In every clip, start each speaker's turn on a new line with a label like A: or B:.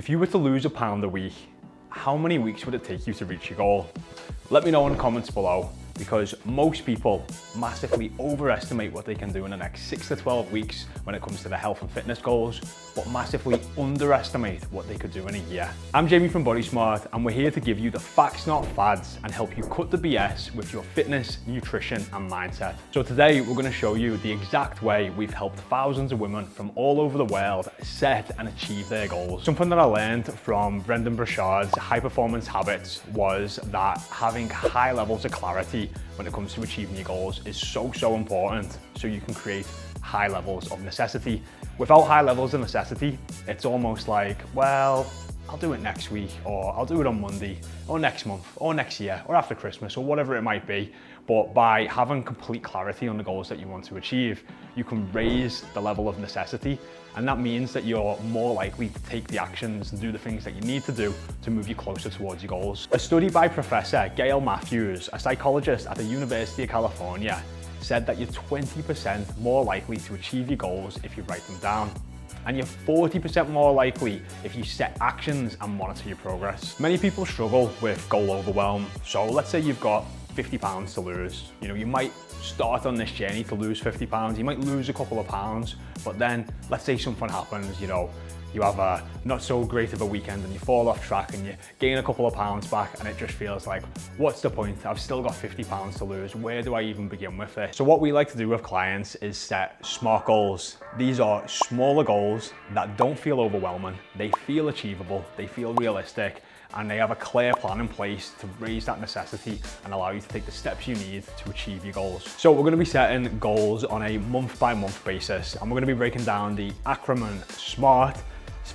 A: If you were to lose a pound a week, how many weeks would it take you to reach your goal? Let me know in the comments below, because most people massively overestimate what they can do in the next 6 to 12 weeks when it comes to their health and fitness goals, but massively underestimate what they could do in a year. I'm Jamie from Body Smart, and we're here to give you the facts, not fads, and help you cut the BS with your fitness, nutrition, and mindset. So today, we're gonna show you the exact way we've helped thousands of women from all over the world set and achieve their goals. Something that I learned from Brendan Burchard's High Performance Habits was that having high levels of clarity when it comes to achieving your goals is so important, so you can create high levels of necessity. Without high levels of necessity, it's almost like, well, I'll do it next week, or I'll do it on Monday, or next month, or next year, or after Christmas, or whatever it might be. But by having complete clarity on the goals that you want to achieve, you can raise the level of necessity, and that means that you're more likely to take the actions and do the things that you need to do to move you closer towards your goals. A study by Professor Gail Matthews, a psychologist at the University of California, said that you're 20% more likely to achieve your goals if you write them down. And you're 40% more likely if you set actions and monitor your progress. Many people struggle with goal overwhelm. So let's say you've got 50 pounds to lose. You might start on this journey to lose 50 pounds. You might lose a couple of pounds, but then let's say something happens, you have a not so great of a weekend and you fall off track and you gain a couple of pounds back, and it just feels like, what's the point? I've still got 50 pounds to lose. Where do I even begin with this? So what we like to do with clients is set SMART goals. These are smaller goals that don't feel overwhelming. They feel achievable, they feel realistic, and they have a clear plan in place to raise that necessity and allow you to take the steps you need to achieve your goals. So we're gonna be setting goals on a month-by-month basis, and we're gonna be breaking down the acronym SMART,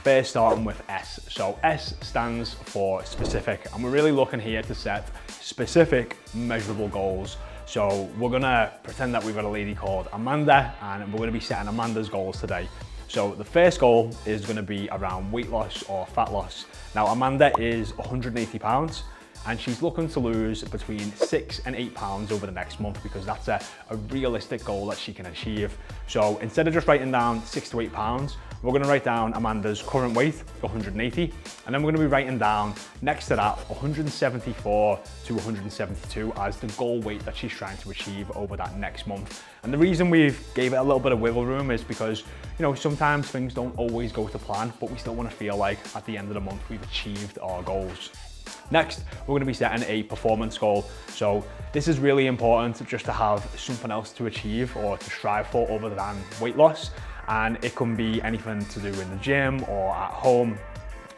A: first starting with S. So S stands for specific, and we're really looking here to set specific, measurable goals. So we're gonna pretend that we've got a lady called Amanda, and we're gonna be setting Amanda's goals today. So the first goal is gonna be around weight loss or fat loss. Now Amanda is 180 pounds, and she's looking to lose between 6 and 8 pounds over the next month, because that's a realistic goal that she can achieve. So instead of just writing down 6 to 8 pounds, we're gonna write down Amanda's current weight, 180, and then we're gonna be writing down next to that 174 to 172 as the goal weight that she's trying to achieve over that next month. And the reason we've gave it a little bit of wiggle room is because, sometimes things don't always go to plan, but we still wanna feel like at the end of the month we've achieved our goals. Next, we're going to be setting a performance goal. So this is really important just to have something else to achieve or to strive for other than weight loss. And it can be anything to do in the gym or at home.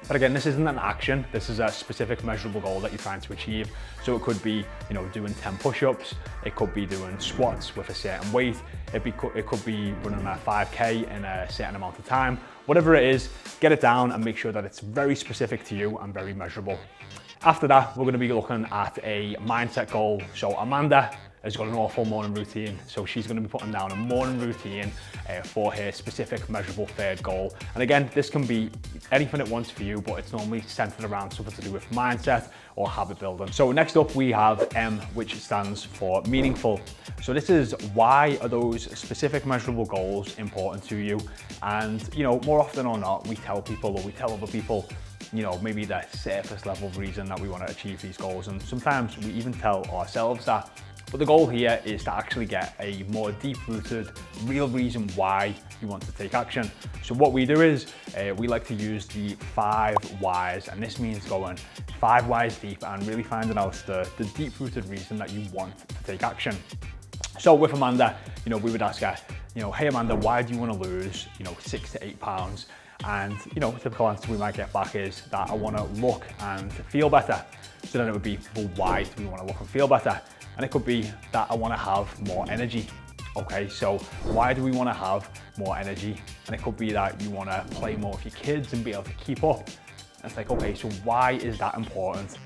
A: But again, this isn't an action. This is a specific measurable goal that you're trying to achieve. So it could be, doing 10 push-ups. It could be doing squats with a certain weight. It could be running a 5K in a certain amount of time. Whatever it is, get it down and make sure that it's very specific to you and very measurable. After that, we're gonna be looking at a mindset goal. So Amanda has got an awful morning routine. So she's gonna be putting down a morning routine for her specific measurable third goal. And again, this can be anything it wants for you, but it's normally centered around something to do with mindset or habit building. So next up we have M, which stands for meaningful. So this is, why are those specific measurable goals important to you? And more often or not, we tell people, or we tell other people, maybe the surface level reason that we want to achieve these goals. And sometimes we even tell ourselves that. But the goal here is to actually get a more deep-rooted, real reason why you want to take action. So what we do is we like to use the 5 whys, and this means going 5 whys deep and really finding out the deep-rooted reason that you want to take action. So with Amanda, we would ask her, hey Amanda, why do you want to lose, 6 to 8 pounds? And a typical answer we might get back is that I want to look and feel better. So then it would be, well, why do we want to look and feel better? And it could be that I want to have more energy. Okay, so why do we want to have more energy? And it could be that you want to play more with your kids and be able to keep up. And it's like, okay, so why is that important?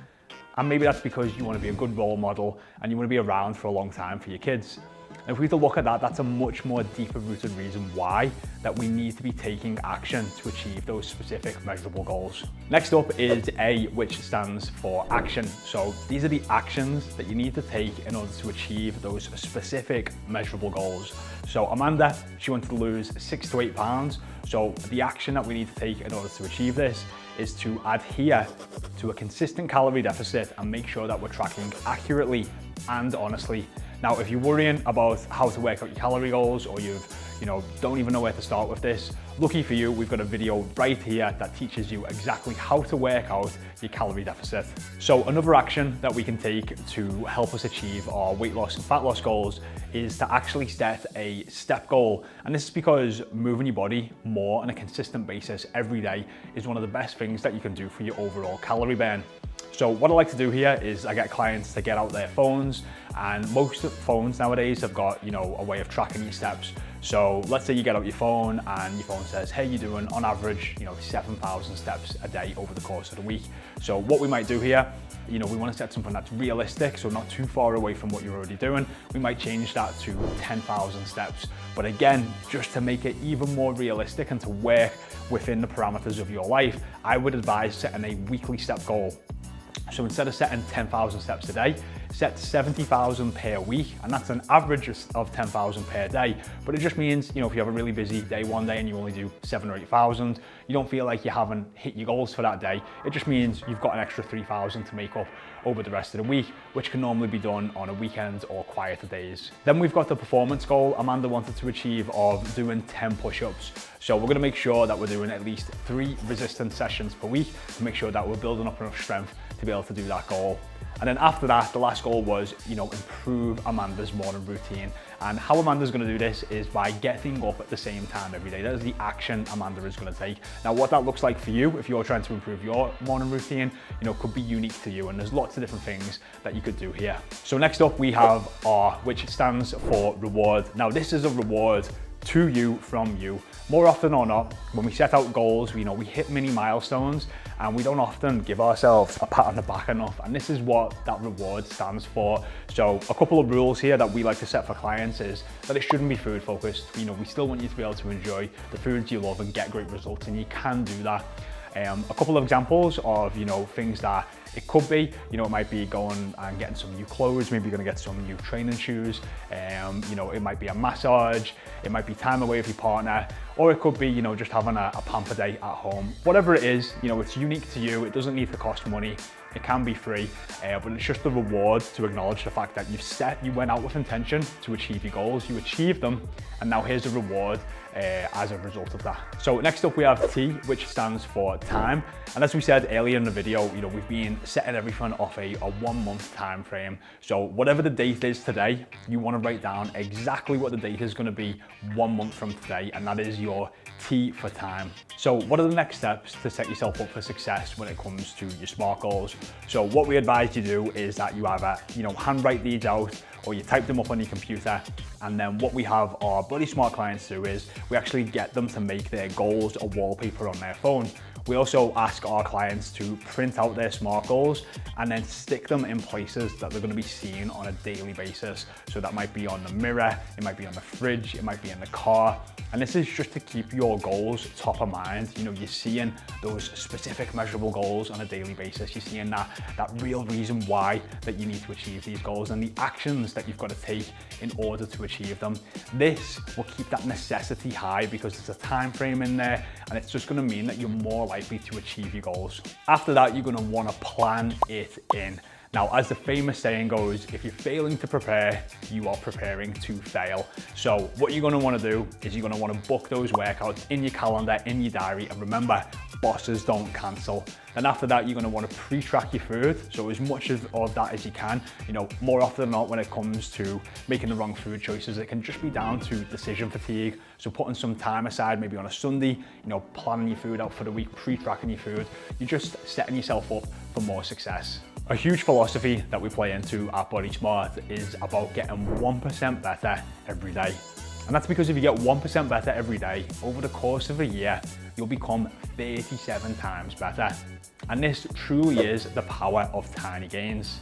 A: And maybe that's because you want to be a good role model and you want to be around for a long time for your kids. And if we were to look at that, that's a much more deeper rooted reason why that we need to be taking action to achieve those specific measurable goals. Next up is A, which stands for action. So these are the actions that you need to take in order to achieve those specific measurable goals. So Amanda, she wanted to lose 6 to 8 pounds. So the action that we need to take in order to achieve this is to adhere to a consistent calorie deficit and make sure that we're tracking accurately and honestly. Now, if you're worrying about how to work out your calorie goals, or don't even know where to start with this, lucky for you, we've got a video right here that teaches you exactly how to work out your calorie deficit. So another action that we can take to help us achieve our weight loss and fat loss goals is to actually set a step goal. And this is because moving your body more on a consistent basis every day is one of the best things that you can do for your overall calorie burn. So what I like to do here is I get clients to get out their phones, and most phones nowadays have got, a way of tracking your steps. So let's say you get out your phone and your phone says, hey, you're doing on average, 7,000 steps a day over the course of the week. So what we might do here, we want to set something that's realistic, so not too far away from what you're already doing. We might change that to 10,000 steps. But again, just to make it even more realistic and to work within the parameters of your life, I would advise setting a weekly step goal. So instead of setting 10,000 steps a day, set 70,000 per week, and that's an average of 10,000 per day. But it just means, if you have a really busy day one day and you only do 7,000 or 8,000, you don't feel like you haven't hit your goals for that day. It just means you've got an extra 3,000 to make up over the rest of the week, which can normally be done on a weekend or quieter days. Then we've got the performance goal Amanda wanted to achieve of doing 10 push-ups. So we're gonna make sure that we're doing at least 3 resistance sessions per week to make sure that we're building up enough strength to be able to do that goal. And then after that, the last goal was, improve Amanda's morning routine. And how Amanda's gonna do this is by getting up at the same time every day. That is the action Amanda is gonna take. Now, what that looks like for you, if you're trying to improve your morning routine, could be unique to you. And there's lots of different things that you could do here. So next up, we have R, which stands for reward. Now, this is a reward to you from you. More often or not, when we set out goals, we hit mini milestones and we don't often give ourselves a pat on the back enough. And this is what that reward stands for. So a couple of rules here that we like to set for clients is that it shouldn't be food focused. We still want you to be able to enjoy the foods you love and get great results, and you can do that. A couple of examples of things that it could be, it might be going and getting some new clothes, maybe you're gonna get some new training shoes, it might be a massage, it might be time away with your partner, or it could be, just having a pamper day at home. Whatever it is, it's unique to you, it doesn't need to cost money, it can be free, but it's just the reward to acknowledge the fact that you went out with intention to achieve your goals, you achieved them, and now here's a reward as a result of that. So next up we have T, which stands for time. And as we said earlier in the video, we've been setting everything off a 1 month time frame. So whatever the date is today, you want to write down exactly what the date is going to be 1 month from today, and that is your T for time. So what are the next steps to set yourself up for success when it comes to your SMART goals? So what we advise you do is that you either handwrite these out, or you type them up on your computer. And then what we have our Bloody Smart clients do is we actually get them to make their goals a wallpaper on their phone. We also ask our clients to print out their SMART goals and then stick them in places that they're going to be seen on a daily basis. So that might be on the mirror, it might be on the fridge, it might be in the car. And this is just to keep your goals top of mind. You're seeing those specific measurable goals on a daily basis. You're seeing that real reason why that you need to achieve these goals and the actions that you've got to take in order to achieve them. This will keep that necessity high because there's a time frame in there, and it's just going to mean that you're more likely to achieve your goals. After that, you're going to want to plan it in. Now, as the famous saying goes, if you're failing to prepare, you are preparing to fail. So what you're gonna wanna do is you're gonna wanna book those workouts in your calendar, in your diary, and remember, bosses don't cancel. And after that, you're gonna wanna pre-track your food. So as much of that as you can, more often than not, when it comes to making the wrong food choices, it can just be down to decision fatigue. So putting some time aside, maybe on a Sunday, planning your food out for the week, pre-tracking your food, you're just setting yourself up for more success. A huge philosophy that we play into at Body Smart is about getting 1% better every day. And that's because if you get 1% better every day, over the course of a year, you'll become 37 times better. And this truly is the power of tiny gains.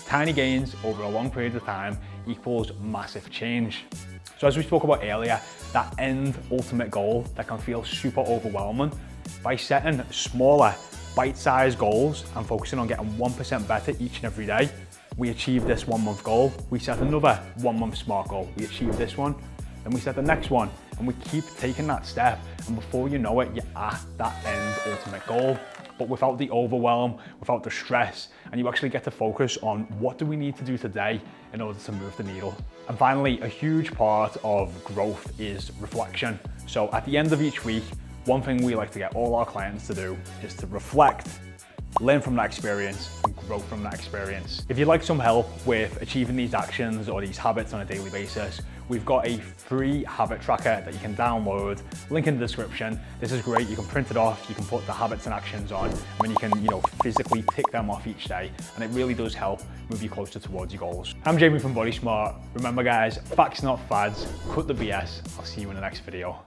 A: Tiny gains over a long period of time equals massive change. So as we spoke about earlier, that end ultimate goal that can feel super overwhelming, by setting smaller, bite-sized goals and focusing on getting 1% better each and every day, we achieve this 1 month goal, we set another 1 month SMART goal, we achieve this one, then we set the next one, and we keep taking that step, and before you know it, you're at that end ultimate goal. but without the overwhelm, without the stress, and you actually get to focus on what do we need to do today in order to move the needle. And finally, a huge part of growth is reflection. So at the end of each week, one thing we like to get all our clients to do is to reflect, learn from that experience, and grow from that experience. If you'd like some help with achieving these actions or these habits on a daily basis, we've got a free habit tracker that you can download, link in the description. This is great, you can print it off, you can put the habits and actions on, and then you can, physically tick them off each day, and it really does help move you closer towards your goals. I'm Jaymie from Body Smart. Remember guys, facts not fads, cut the BS. I'll see you in the next video.